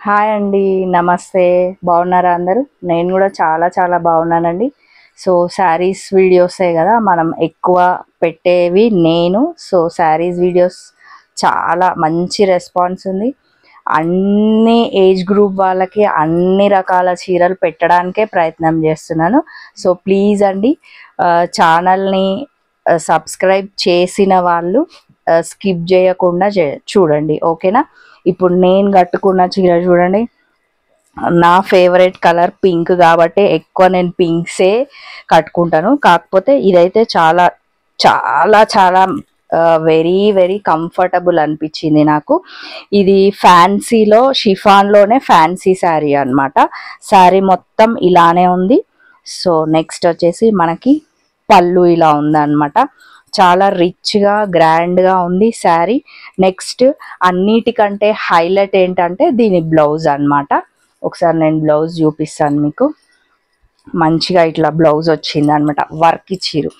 Hi అండి. నమస్తే. బాగున్నారా అందరూ? నేను కూడా చాలా చాలా బాగున్నానండి. సో శారీస్ వీడియోసే కదా మనం ఎక్కువ పెట్టేవి నేను. సో శారీస్ వీడియోస్ చాలా మంచి రెస్పాన్స్ ఉంది. అన్ని ఏజ్ గ్రూప్ వాళ్ళకి అన్ని రకాల చీరలు పెట్టడానికే ప్రయత్నం చేస్తున్నాను. సో ప్లీజ్ అండి, ఛానల్ని సబ్స్క్రైబ్ చేసిన వాళ్ళు స్కిప్ చేయకుండా చూడండి, ఓకేనా? ఇప్పుడు నేను కట్టుకున్న చీర చూడండి. నా ఫేవరెట్ కలర్ పింక్ కాబట్టి ఎక్కువ నేను పింక్సే కట్టుకుంటాను. కాకపోతే ఇదైతే చాలా చాలా చాలా వెరీ వెరీ కంఫర్టబుల్ అనిపించింది నాకు. ఇది ఫ్యాన్సీలో షిఫాన్లోనే ఫ్యాన్సీ శారీ అనమాట. శారీ మొత్తం ఇలానే ఉంది. సో నెక్స్ట్ వచ్చేసి మనకి పళ్ళు ఇలా ఉందన్నమాట. చాలా రిచ్గా గ్రాండ్గా ఉంది శారీ. నెక్స్ట్ అన్నిటికంటే హైలైట్ ఏంటంటే దీని బ్లౌజ్ అన్నమాట. ఒకసారి నేను బ్లౌజ్ చూపిస్తాను మీకు. మంచిగా ఇట్లా బ్లౌజ్ వచ్చింది అనమాట. వర్క్ ఇచ్చిరు,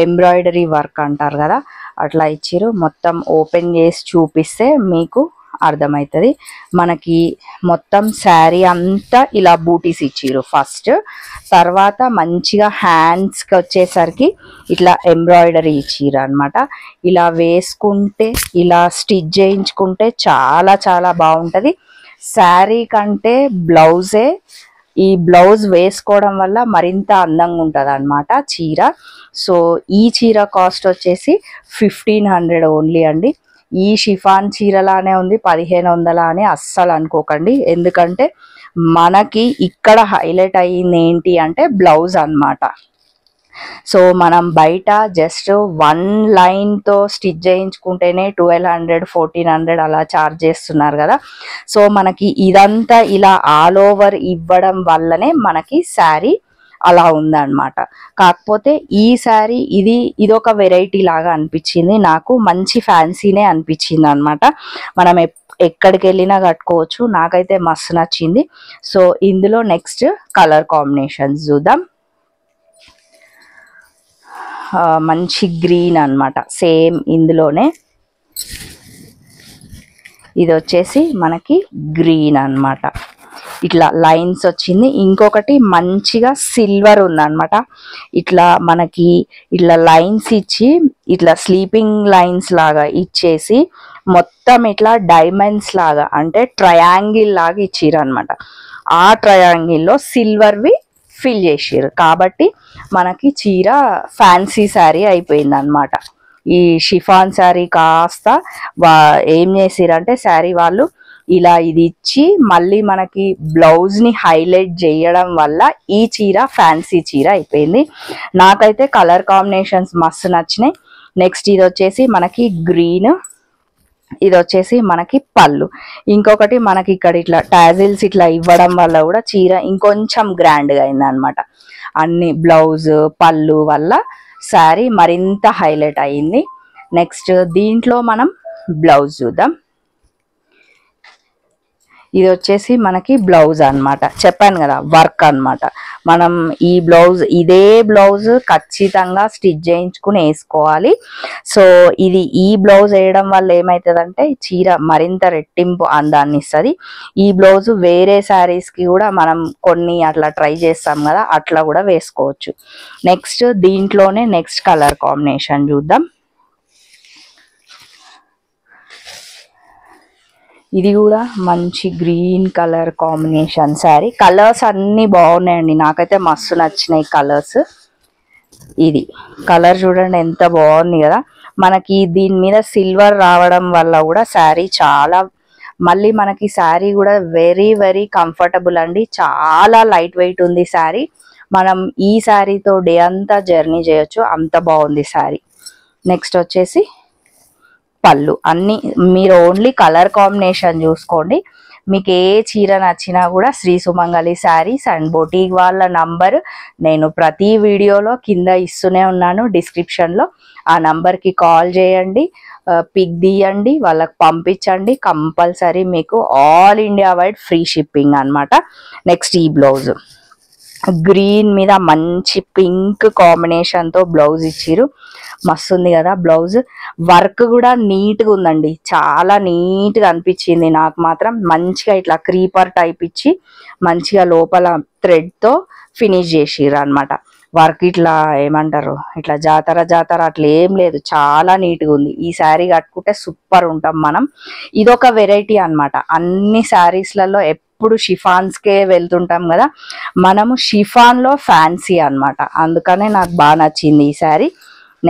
ఎంబ్రాయిడరీ వర్క్ అంటారు కదా, అట్లా ఇచ్చిరు. మొత్తం ఓపెన్ చేసి చూపిస్తే మీకు అర్థమవుతుంది. మనకి మొత్తం శారీ అంతా ఇలా బూటీస్ ఇచ్చిరు ఫస్ట్. తర్వాత మంచిగా హ్యాండ్స్కి వచ్చేసరికి ఇట్లా ఎంబ్రాయిడరీ ఇచ్చిరు అనమాట. ఇలా వేసుకుంటే ఇలా స్టిచ్ చేయించుకుంటే చాలా చాలా బాగుంటుంది. శారీ కంటే బ్లౌజే, ఈ బ్లౌజ్ వేసుకోవడం వల్ల మరింత అందంగా ఉంటుంది అనమాట చీర. సో ఈ చీర కాస్ట్ వచ్చేసి 1500 ఓన్లీ అండి. ఈ షిఫాన్ చీరలానే ఉంది, 1500 అని అస్సలు అనుకోకండి. ఎందుకంటే మనకి ఇక్కడ హైలైట్ అయ్యింది ఏంటి అంటే బ్లౌజ్ అన్నమాట. సో మనం బయట జస్ట్ 1 లైన్తో స్టిచ్ చేయించుకుంటేనే 1200 1400 అలా ఛార్జ్ చేస్తున్నారు కదా. సో మనకి ఇదంతా ఇలా ఆల్ ఓవర్ ఇవ్వడం వల్లనే మనకి శారీ అలా ఉందన్నమాట. కాకపోతే ఈ శారీ ఇదొక వెరైటీ లాగా అనిపించింది నాకు. మంచి ఫ్యాన్సీనే అనిపించింది అనమాట. మనం ఎక్కడికి వెళ్ళినా కట్టుకోవచ్చు. నాకైతే మస్తు నచ్చింది. సో ఇందులో నెక్స్ట్ కలర్ కాంబినేషన్స్ చూద్దాం. మంచి గ్రీన్ అన్నమాట, సేమ్ ఇందులోనే. ఇది వచ్చేసి మనకి గ్రీన్ అన్నమాట, ఇట్లా లైన్స్ వచ్చింది. ఇంకొకటి మంచిగా సిల్వర్ ఉందన్నమాట. ఇట్లా మనకి ఇట్లా లైన్స్ ఇచ్చి ఇట్లా స్లీపింగ్ లైన్స్ లాగా ఇచ్చేసి మొత్తం ఇట్లా డైమండ్స్ లాగా అంటే ట్రయాంగిల్ లాగా ఇచ్చిర్రు అనమాట. ఆ ట్రయాంగిల్లో సిల్వర్వి ఫిల్ చేసిర్రు కాబట్టి మనకి చీర ఫ్యాన్సీ శారీ అయిపోయింది అనమాట. ఈ షిఫాన్ శారీ కాస్త ఏం చేసిరంటే శారీ వాళ్ళు ఇలా ఇది ఇచ్చి మళ్ళీ మనకి బ్లౌజ్ని హైలైట్ చేయడం వల్ల ఈ చీర ఫ్యాన్సీ చీర అయిపోయింది. నాకైతే కలర్ కాంబినేషన్స్ మస్తు నచ్చినాయి. నెక్స్ట్ ఇది వచ్చేసి మనకి గ్రీన్, ఇది వచ్చేసి మనకి పళ్ళు. ఇంకొకటి మనకి ఇక్కడ ఇట్లా టాజిల్స్ ఇట్లా ఇవ్వడం వల్ల కూడా చీర ఇంకొంచెం గ్రాండ్గా అయింది అనమాట. అన్ని బ్లౌజ్ పళ్ళు వల్ల శారీ మరింత హైలైట్ అయ్యింది. నెక్స్ట్ దీంట్లో మనం బ్లౌజ్ చూద్దాం. ఇది వచ్చేసి మనకి బ్లౌజ్ అన్నమాట. చెప్పాను కదా వర్క్ అన్నమాట. మనం ఇదే బ్లౌజ్ ఖచ్చితంగా స్టిచ్ చేయించుకుని వేసుకోవాలి. సో ఈ బ్లౌజ్ వేయడం వల్ల ఏమవుతుందంటే చీర మరింత రెట్టింపు అందాన్ని ఇస్తుంది. ఈ బ్లౌజ్ వేరే శారీస్కి కూడా మనం కొన్ని అట్లా ట్రై చేస్తాం కదా, అట్లా కూడా వేసుకోవచ్చు. నెక్స్ట్ దీంట్లోనే నెక్స్ట్ కలర్ కాంబినేషన్ చూద్దాం. ఇది కూడా మంచి green colour combination sari. Colours అన్నీ బాగున్నాయండి, నాకైతే మస్తు నచ్చినాయి కలర్స్. ఇది కలర్ చూడండి ఎంత బాగుంది కదా. మనకి దీని మీద సిల్వర్ రావడం వల్ల కూడా శారీ చాలా, మళ్ళీ మనకి శారీ కూడా వెరీ వెరీ కంఫర్టబుల్ అండి. చాలా లైట్ వెయిట్ ఉంది శారీ. మనం ఈ శారీతో డే అంతా జర్నీ చేయొచ్చు, అంత బాగుంది శారీ. నెక్స్ట్ వచ్చేసి పళ్ళు. అన్ని మీరు ఓన్లీ కలర్ కాంబినేషన్ చూసుకోండి. మీకు ఏ చీర నచ్చినా కూడా శ్రీ సుమంగళి శారీస్ అండ్ బొటీక్ వాళ్ళ నంబర్ నేను ప్రతి వీడియోలో కింద ఇస్తూనే ఉన్నాను డిస్క్రిప్షన్లో. ఆ నంబర్కి కాల్ చేయండి, పిక్ తీయండి, వాళ్ళకి పంపించండి. కంపల్సరీ మీకు all India wide free shipping అనమాట. నెక్స్ట్ ఈ బ్లౌజ్ గ్రీన్ మీద మంచి పింక్ కాంబినేషన్తో బ్లౌజ్ ఇచ్చిర్రు. మస్తు ఉంది కదా బ్లౌజ్. వర్క్ కూడా నీట్గా ఉందండి, చాలా నీట్గా అనిపించింది నాకు మాత్రం. మంచిగా ఇట్లా క్రీపర్ టైప్ ఇచ్చి మంచిగా లోపల థ్రెడ్తో ఫినిష్ చేసిర్రు అనమాట. వర్క్ ఇట్లా ఏమంటారు, ఇట్లా జాతర అట్లా ఏం లేదు, చాలా నీట్గా ఉంది. ఈ శారీ కట్టుకుంటే సూపర్ ఉంటాం మనం. ఇదొక వెరైటీ అనమాట. అన్ని శారీస్లలో ఎప్పుడు షిఫాన్స్కే వెళ్తుంటాం కదా, మనము షిఫాన్లో ఫ్యాన్సీ అనమాట. అందుకనే నాకు బాగా నచ్చింది ఈ శారీ.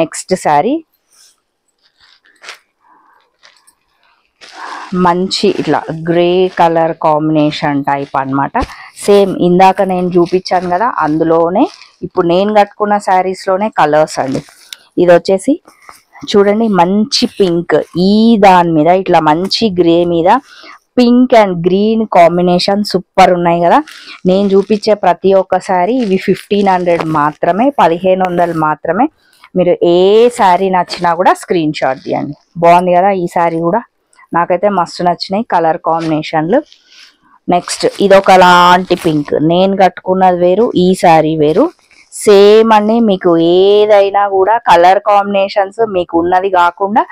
నెక్స్ట్ శారీ మంచి ఇట్లా గ్రే కలర్ కాంబినేషన్ టైప్ అనమాట. సేమ్ ఇందాక నేను చూపించాను కదా, అందులోనే ఇప్పుడు నేను కట్టుకున్న శారీస్లోనే కలర్స్ అండి. ఇది వచ్చేసి చూడండి మంచి పింక్, ఈ దాని మీద ఇట్లా మంచి గ్రే మీద pink and green combination super ఉన్నాయి కదా. నేను చూపించే ప్రతి ఒక్కసారి ఇవి 1500 మాత్రమే, 1500 మాత్రమే. మీరు ఏ శారీ నచ్చినా కూడా స్క్రీన్ షాట్ తీయండి. బాగుంది కదా ఈ శారీ కూడా, నాకైతే మస్తు నచ్చినాయి కలర్ కాంబినేషన్లు. నెక్స్ట్ ఇదొక లాంటి పింక్, నేను కట్టుకున్నది వేరు, ఈ శారీ వేరు. సేమ్ అండి, మీకు ఏదైనా కూడా కలర్ కాంబినేషన్స్ మీకు ఉన్నది కాకుండా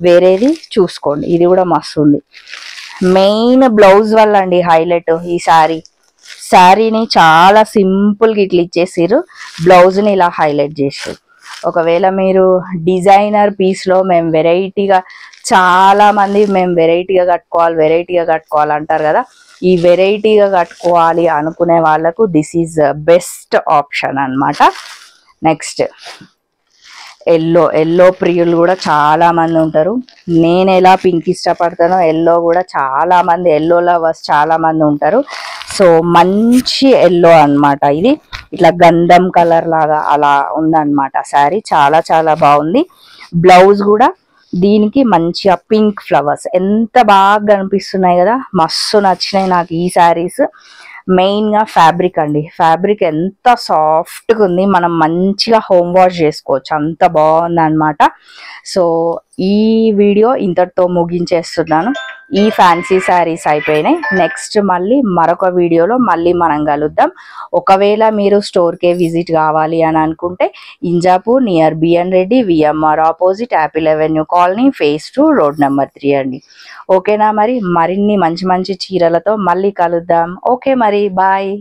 వేరేది చూసుకోండి. ఇది కూడా మస్తు ఉంది. మెయిన్ బ్లౌజ్ వల్ల అండి హైలైట్ ఈ శారీని చాలా సింపుల్గా ఇట్లా ఇచ్చేసారు, బ్లౌజ్ని ఇలా హైలైట్ చేసారు. ఒకవేళ మీరు డిజైనర్ పీస్లో మేము వెరైటీగా, చాలా మంది మేము వెరైటీగా కట్టుకోవాలి అంటారు కదా, ఈ వెరైటీగా కట్టుకోవాలి అనుకునే వాళ్ళకు దిస్ ఈజ్ బెస్ట్ ఆప్షన్ అన్నమాట. నెక్స్ట్ ఎల్లో ప్రియులు కూడా చాలా మంది ఉంటారు. నేను ఎలా పింక్ ఇష్టపడతానో ఎల్లో కూడా చాలా మంది, ఎల్లో లవర్స్ చాలా మంది ఉంటారు. సో మంచి ఎల్లో అన్నమాట. ఇది ఇట్లా గంధం కలర్ లాగా అలా ఉందన్నమాట శారీ, చాలా చాలా బాగుంది. బ్లౌజ్ కూడా దీనికి మంచిగా పింక్ ఫ్లవర్స్ ఎంత బాగా కనిపిస్తున్నాయి కదా, మస్తు నచ్చినాయి నాకు ఈ శారీస్. మెయిన్గా ఫ్యాబ్రిక్ అండి, ఫ్యాబ్రిక్ ఎంత సాఫ్ట్గా ఉంది, మనం మంచిగా హోమ్ వాష్ చేసుకోవచ్చు, అంత బాగుంది అనమాట. సో ఈ వీడియో ఇంతటితో ముగించేస్తున్నాను. ఈ ఫ్యాన్సీ శారీస్ అయిపోయినాయి. నెక్స్ట్ మళ్ళీ మరొక వీడియోలో మళ్ళీ మనం కలుద్దాం. ఒకవేళ మీరు స్టోర్కే విజిట్ కావాలి అని అనుకుంటే Injapur near BN Reddy VMR opposite Apple avenue colony phase 2 road number 3 అండి. ఓకేనా, మరి మరిన్ని మంచి మంచి చీరలతో మళ్ళీ కలుద్దాం. ఓకే మరి బాయ్.